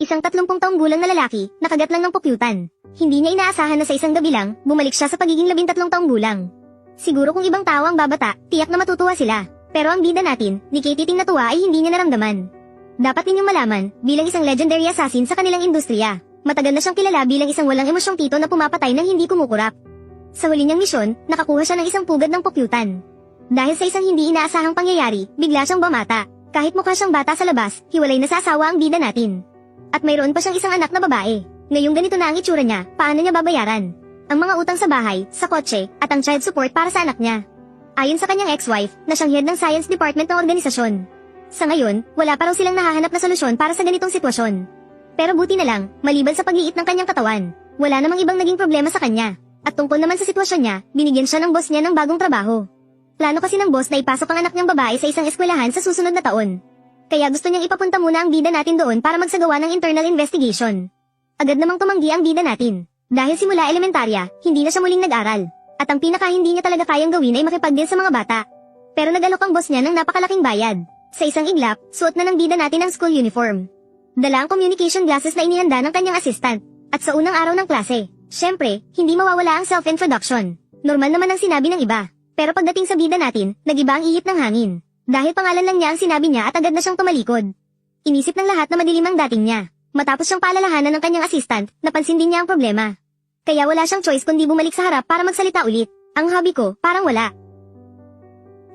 Isang 30 taong gulang na lalaki, nakagat lang ng pukyutan. Hindi niya inaasahan na sa isang gabi lang, bumalik siya sa pagiging 13 taong gulang. Siguro kung ibang tao ang babata, tiyak na matutuwa sila. Pero ang bida natin, ni Kay Titing na tuwa ay hindi niya naramdaman. Dapat ninyong malaman, bilang isang legendary assassin sa kanilang industriya, matagal na siyang kilala bilang isang walang emosyong tito na pumapatay ng hindi kumukurap. Sa huli niyang misyon, nakakuha siya ng isang pugad ng pukyutan. Dahil sa isang hindi inaasahang pangyayari, bigla siyang bumata. Kahit mukha siyang bata sa labas, hiwalay na sa asawa ang bida natin. At mayroon pa siyang isang anak na babae. Ngayong ganito na ang itsura niya, paano niya babayaran ang mga utang sa bahay, sa kotse, at ang child support para sa anak niya? Ayon sa kanyang ex-wife, na siyang head ng science department ng organisasyon. Sa ngayon, wala pa raw silang nahahanap na solusyon para sa ganitong sitwasyon. Pero buti na lang, maliban sa pagliit ng kanyang katawan, wala namang ibang naging problema sa kanya. At tungkol naman sa sitwasyon niya, binigyan siya ng boss niya ng bagong trabaho. Plano kasi ng boss na ipasok ang anak niyang babae sa isang eskwelahan sa susunod na taon. Kaya gusto niyang ipapunta muna ang bida natin doon para magsagawa ng internal investigation. Agad namang tumanggi ang bida natin. Dahil simula elementarya, hindi na siya muling nag-aral. At ang pinaka hindi niya talaga kayang gawin ay makipagdeal sa mga bata. Pero nag-alok ang boss niya ng napakalaking bayad. Sa isang iglap, suot na ng bida natin ang school uniform. Dala ang communication glasses na inihanda ng kanyang assistant. At sa unang araw ng klase, syempre, hindi mawawala ang self-introduction. Normal naman ang sinabi ng iba. Pero pagdating sa bida natin, nag-iba ang ihip ng hangin. Dahil pangalan lang niya ang sinabi niya at agad na siyang tumalikod. Inisip ng lahat na madilim ang dating niya. Matapos siyang paalalahanan ng kanyang assistant, napansin din niya ang problema. Kaya wala siyang choice kundi bumalik sa harap para magsalita ulit. Ang hobby ko, parang wala.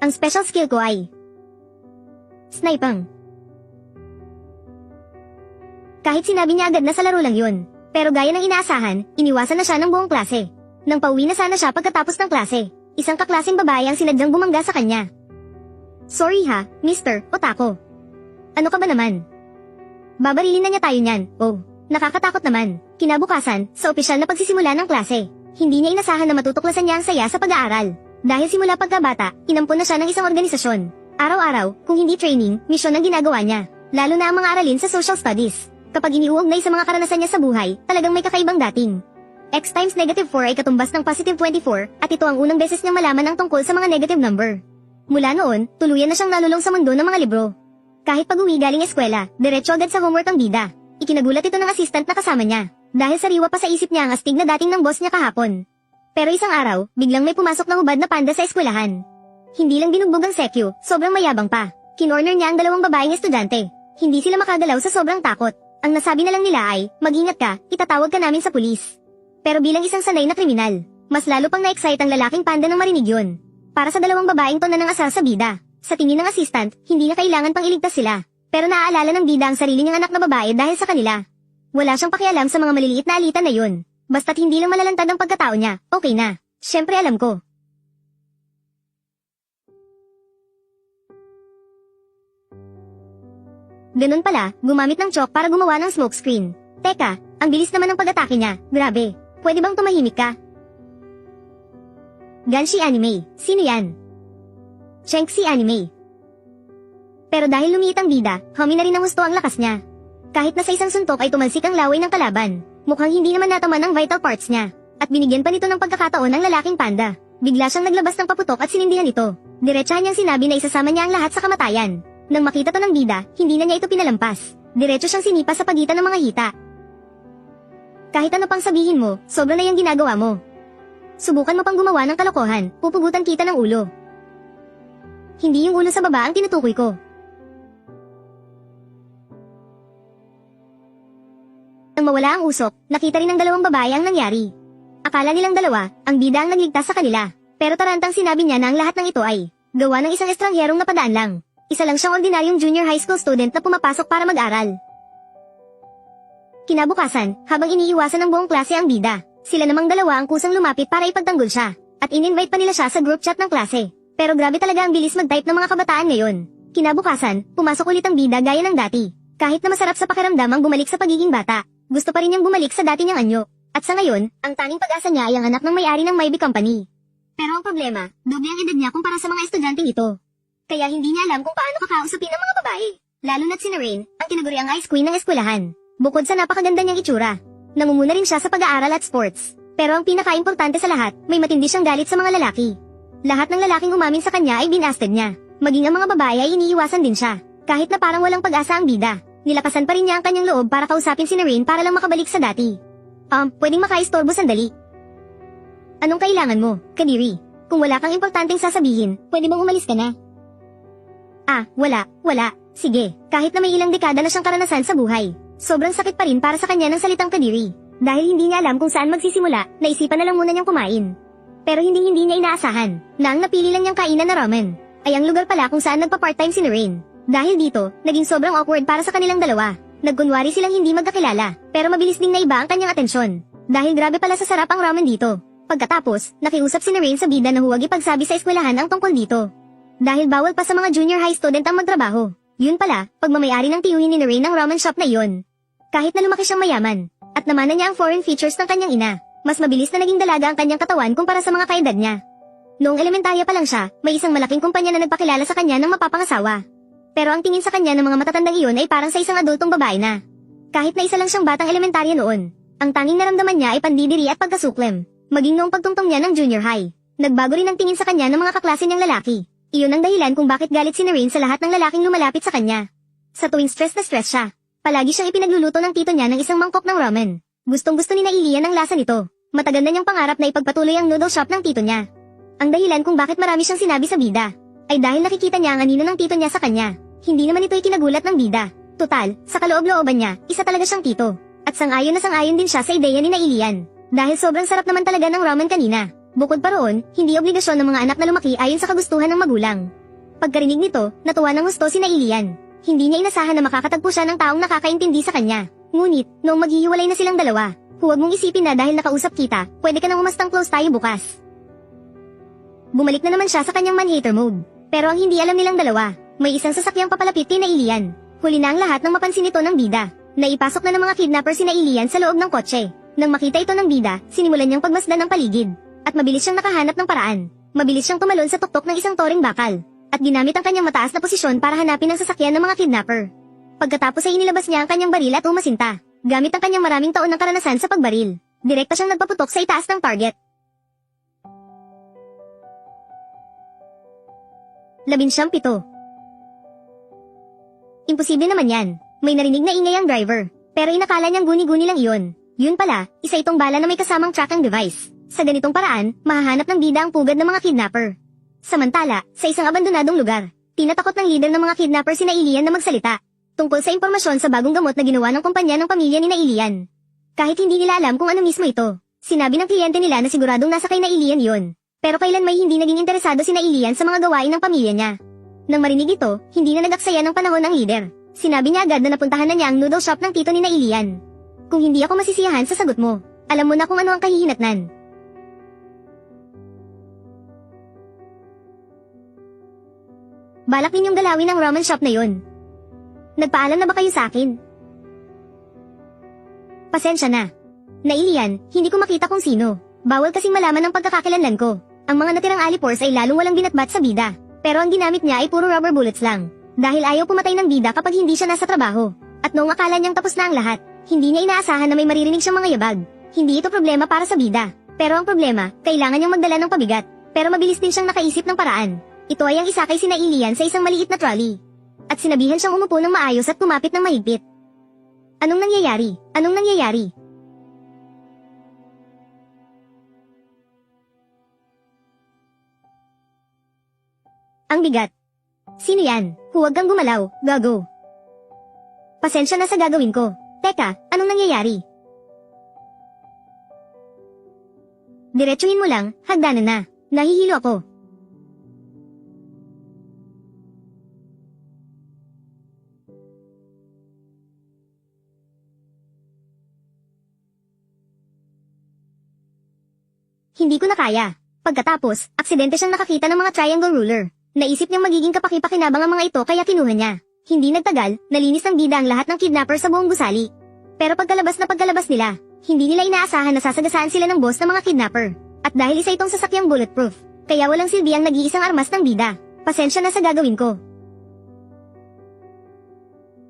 Ang special skill ko ay sniping. Kahit sinabi niya agad na sa laro lang yun. Pero gaya ng inaasahan, iniwasan na siya ng buong klase. Nang pauwi na sana siya pagkatapos ng klase, isang kaklaseng babae ang sinadyang bumangga sa kanya. Sorry ha, Mr. Otako. Ano ka ba naman? Babarilin na niya tayo niyan. Oh, nakakatakot naman. Kinabukasan, sa opisyal na pagsisimula ng klase, hindi niya inasahan na matutuklasan niya ang saya sa pag-aaral. Dahil simula pagkabata, inampon na siya ng isang organisasyon. Araw-araw, kung hindi training, misyon ang ginagawa niya. Lalo na ang mga aralin sa social studies. Kapag iniuugnay sa mga karanasan niya sa buhay, talagang may kakaibang dating. X times negative 4 ay katumbas ng positive 24, at ito ang unang beses niyang malaman ang tungkol sa mga negative number. Mula noon, tuluyan na siyang nalulong sa mundo ng mga libro. Kahit pag-uwi galing eskwela, diretso agad sa homework ang bida. Ikinagulat ito ng assistant na kasama niya. Dahil sariwa pa sa isip niya ang astig na dating ng boss niya kahapon. Pero isang araw, biglang may pumasok na hubad na panda sa eskwelahan. Hindi lang binugbog ang sekyo, sobrang mayabang pa. Kinorner niya ang dalawang babaeng estudyante. Hindi sila makagalaw sa sobrang takot. Ang nasabi na lang nila ay, mag-ingat ka, itatawag ka namin sa pulis. Pero bilang isang sanay na kriminal, mas lalo pang na-excite ang lalaking panda nang marinig yun. Para sa dalawang babaeng to na ng asar sa bida. Sa tingin ng assistant, hindi na kailangan pang iligtas sila. Pero naaalala ng bida ang sarili niyang anak na babae dahil sa kanila. Wala siyang pakialam sa mga maliliit na alitan na yun. Basta't hindi lang malalantad ang pagkatao niya, okay na. Syempre alam ko. Ganun pala, gumamit ng chalk para gumawa ng smokescreen. Teka, ang bilis naman ng pag-atake niya, grabe. Pwede bang tumahimik ka? Ganshi Anime, sino yan? Shanxi Anime. Pero dahil lumiit ang bida, humi na rin ang husto ang lakas niya. Kahit na sa isang suntok ay tumalsik ang laway ng kalaban, mukhang hindi naman nataman ang vital parts niya. At binigyan pa nito ng pagkakataon ang lalaking panda. Bigla siyang naglabas ng paputok at sinindihan ito. Diretsahan niyang sinabi na isasama niya ang lahat sa kamatayan. Nang makita to ng bida, hindi na niya ito pinalampas. Diretso siyang sinipa sa pagitan ng mga hita. Kahit ano pang sabihin mo, sobra na yung ginagawa mo. Subukan mo pang gumawa ng kalokohan, pupugutan kita ng ulo. Hindi yung ulo sa baba ang tinutukoy ko. Nang mawala ang usok, nakita rin ng dalawang babae ang nangyari. Akala nilang dalawa, ang bida ang nagligtas sa kanila. Pero tarantang sinabi niya na ang lahat ng ito ay gawa ng isang estrangherong napadaan lang. Isa lang siyang ordinaryong junior high school student na pumapasok para mag-aral. Kinabukasan, habang iniiwasan ng buong klase ang bida, sila namang dalawa ang kusang lumapit para ipagtanggol siya, at in-invite pa nila siya sa group chat ng klase. Pero grabe talaga ang bilis mag-type ng mga kabataan ngayon. Kinabukasan, pumasok ulit ang bida gaya ng dati. Kahit na masarap sa pakiramdam ang bumalik sa pagiging bata, gusto pa rin niyang bumalik sa dati niyang anyo. At sa ngayon, ang tanging pag-asa niya ay ang anak ng may-ari ng Maybe Company. Pero ang problema, doble ang edad niya kumpara sa mga estudyanteng ito. Kaya hindi niya alam kung paano kakausapin ang mga babae. Lalo na't si Narain, ang tinaguriang ice queen ng eskwelahan. Bukod sa napakaganda niyang itsura, namumuna rin siya sa pag-aaral at sports. Pero ang pinaka-importante sa lahat, may matindi siyang galit sa mga lalaki. Lahat ng lalaking umamin sa kanya ay binasted niya. Maging ang mga babae ay iniiwasan din siya. Kahit na parang walang pag-asa ang bida, Nilakasan pa rin niya ang kanyang loob para kausapin si Narain para lang makabalik sa dati. Pwedeng makaistorbo sandali. Anong kailangan mo, Kadiri? Kung wala kang importanteng sasabihin, pwede bang umalis ka na? Wala. Sige, kahit na may ilang dekada na siyang karanasan sa buhay, sobrang sakit pa rin para sa kanya ng salitang Kadiri. Dahil hindi niya alam kung saan magsisimula, naisipan na lang muna niyang kumain. Pero hindi niya inaasahan na ang napili lang niyang kainan na ramen ay ang lugar pala kung saan nagpa-part-time si Narain. Dahil dito, naging sobrang awkward para sa kanilang dalawa. Nagkunwari silang hindi magkakilala, pero mabilis ding naiba ang kanyang atensyon. Dahil grabe pala sa sarap ang ramen dito. Pagkatapos, nakiusap si Narain sa bida na huwag ipagsabi sa eskwelahan ang tungkol dito. Dahil bawal pa sa mga junior high student ang magtrabaho. Yun pala, pagmamayari ng tiyuhin ni Narain ng ramen shop na iyon. Kahit na lumaki siyang mayaman, at namana niya ang foreign features ng kanyang ina, mas mabilis na naging dalaga ang kanyang katawan kumpara sa mga kaedad niya. Noong elementarya pa lang siya, may isang malaking kumpanya na nagpakilala sa kanya ng mapapangasawa. Pero ang tingin sa kanya ng mga matatandang iyon ay parang sa isang adultong babae na. Kahit na isa lang siyang batang elementarya noon, ang tanging naramdaman niya ay pandidiri at pagkasuklem. Maging noong pagtungtong niya ng junior high, nagbago rin ang tingin sa kanya ng mga kaklase niyang lalaki. Iyon ang dahilan kung bakit galit si Narain sa lahat ng lalaking lumalapit sa kanya. Sa tuwing stress na stress siya, palagi siyang ipinagluluto ng tito niya ng isang mangkok ng ramen. Gustong-gusto ni Ilian ang lasa nito. Matagal na niyang pangarap na ipagpatuloy ang noodle shop ng tito niya. Ang dahilan kung bakit marami siyang sinabi sa bida, ay dahil nakikita niya ang anino ng tito niya sa kanya. Hindi naman ito'y kinagulat ng bida. Tutal, sa kaloob-looban niya, isa talaga siyang tito. At sang-ayon na sang-ayon din siya sa ideya ni Ilian. Dahil sobrang sarap naman talaga ng ramen kanina. Bukod pa roon, hindi obligasyon ng mga anak na lumaki ayon sa kagustuhan ng magulang. Pagkarinig nito, natuwa ng gusto si Ilian. Hindi niya inasahan na makakatagpo siya ng taong nakakaintindi sa kanya. Ngunit, noong maghihiwalay na silang dalawa, huwag mong isipin na dahil nakausap kita, pwede ka nang umastang close tayo bukas. Bumalik na naman siya sa kanyang man-hater mode. Pero ang hindi alam nilang dalawa, may isang sasakyang papalapit kay Ilian. Huli na ang lahat ng mapansin ito ng bida. Naipasok na ng mga kidnapper si Ilian sa loob ng kotse. Nang makita ito ng bida, sinimulan niyang pagmasdan ng paligid. At mabilis siyang nakahanap ng paraan. Mabilis siyang tumalon sa tuktok ng isang toring bakal. At ginamit ang kanyang mataas na posisyon para hanapin ang sasakyan ng mga kidnapper. Pagkatapos ay inilabas niya ang kanyang baril at umasinta. Gamit ang kanyang maraming taon ng karanasan sa pagbaril. Direkta siyang nagpaputok sa itaas ng target. 17. Imposible naman yan. May narinig na ingay ang driver. Pero inakala niyang guni-guni lang iyon. Yun pala, isa itong bala na may kasamang tracking device. Sa ganitong paraan, mahahanap ng bida ang pugad ng mga kidnapper. Samantala, sa isang abandonadong lugar, tinatakot ng leader ng mga kidnapper si Ilian na magsalita tungkol sa impormasyon sa bagong gamot na ginawa ng kumpanya ng pamilya ni Ilian. Kahit hindi nila alam kung ano mismo ito, sinabi ng kliyente nila na siguradong nasa kay Ilian yon. Pero kailan may hindi naging interesado si Ilian sa mga gawain ng pamilya niya. Nang marinig ito, hindi na nag-aksaya ng panahon ang leader. Sinabi niya agad na napuntahan na niya ang noodle shop ng tito ni Ilian. Kung hindi ako masisiyahan sa sagot mo, alam mo na kung ano ang kahihinatnan. Balak ninyong galawin ang ramen shop na yon. Nagpaalam na ba kayo sa akin? Pasensya na. Ilian, hindi ko makita kung sino. Bawal kasing malaman ang pagkakakilanlan ko. Ang mga natirang alipores ay lalong walang binatbat sa bida. Pero ang ginamit niya ay puro rubber bullets lang. Dahil ayaw pumatay ng bida kapag hindi siya nasa trabaho. At noong akala niyang tapos na ang lahat, hindi niya inaasahan na may maririnig siyang mga yabag. Hindi ito problema para sa bida. Pero ang problema, kailangan niyang magdala ng pabigat. Pero mabilis din siyang nakaisip ng paraan. Ito ay ang isakay si Ilian sa isang maliit na trolley. At sinabihan siyang umupo ng maayos at kumapit ng mahigpit. Anong nangyayari? Anong nangyayari? Ang bigat. Sino yan? Huwag kang gumalaw, gago. Pasensya na sa gagawin ko. Teka, anong nangyayari? Diretsuhin mo lang, hagdanan na. Nahihilo ako. Hindi ko na kaya. Pagkatapos, aksidente siyang nakakita ng mga triangle ruler. Naisip niyang magiging kapaki-pakinabang ang mga ito kaya kinuha niya. Hindi nagtagal, nalinis ng bida ang lahat ng kidnapper sa buong gusali. Pero pagkalabas nila, hindi nila inaasahan na sasagasaan sila ng boss ng mga kidnapper. At dahil isa itong sasakyang bulletproof, kaya walang silbi ang nag-iisang armas ng bida. Pasensya na sa gagawin ko.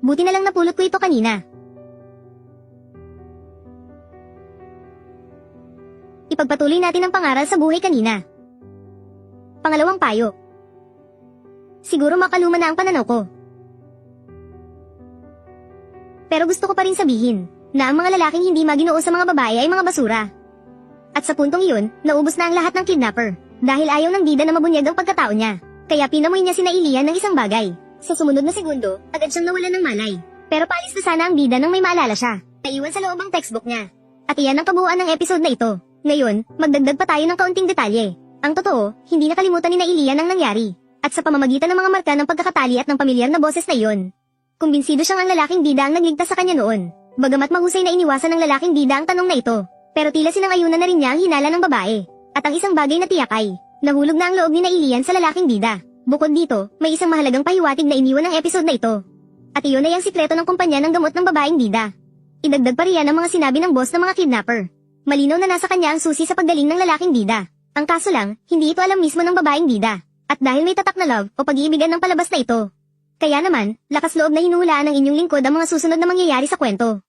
Buti na lang napulot ko ito kanina. Ipagpatuloy natin ang pangaral sa buhay kanina. Pangalawang payo. Siguro makaluma na ang pananaw ko. Pero gusto ko pa rin sabihin, na ang mga lalaking hindi maginoo sa mga babae ay mga basura. At sa puntong iyon, naubos na ang lahat ng kidnapper. Dahil ayaw ng bida na mabunyag ang pagkatao niya. Kaya pinamoy niya sina Ilian ng isang bagay. Sa sumunod na segundo, agad siyang nawalan ng malay. Pero paalis na sana ang bida nang may maalala siya. Naiwan sa loob ang textbook niya. At iyan ang kabuuan ng episode na ito. Ngayon, magdagdag pa tayo ng kaunting detalye. Ang totoo, hindi nakalimutan ni na Ilian ang nangyari. At sa pamamagitan ng mga marka ng pagkakatali at ng pamilyar na boses na iyon. Kumbinsido siyang ang lalaking bida ang nagligtas sa kanya noon. Bagamat mahusay na iniwasan ng lalaking bida ang tanong na ito. Pero tila sinangayunan na rin niya ang hinala ng babae. At ang isang bagay na tiyak ay, nahulog na ang loob ni na Ilian sa lalaking bida. Bukod dito, may isang mahalagang pahiwatig na iniwan ng episode na ito. At iyon ay ang sikreto ng kumpanya ng gamot ng babaeng bida. Idagdag pa riyan ang mga sinabi ng boss ng mga kidnapper. Malinaw na nasa kanya ang susi sa paggaling ng lalaking bida. Ang kaso lang, hindi ito alam mismo ng babaeng bida. At dahil may tatak na love o pag-iibigan ng palabas na ito. Kaya naman, lakas loob na hinuhulaan ng inyong lingkod ang mga susunod na mangyayari sa kwento.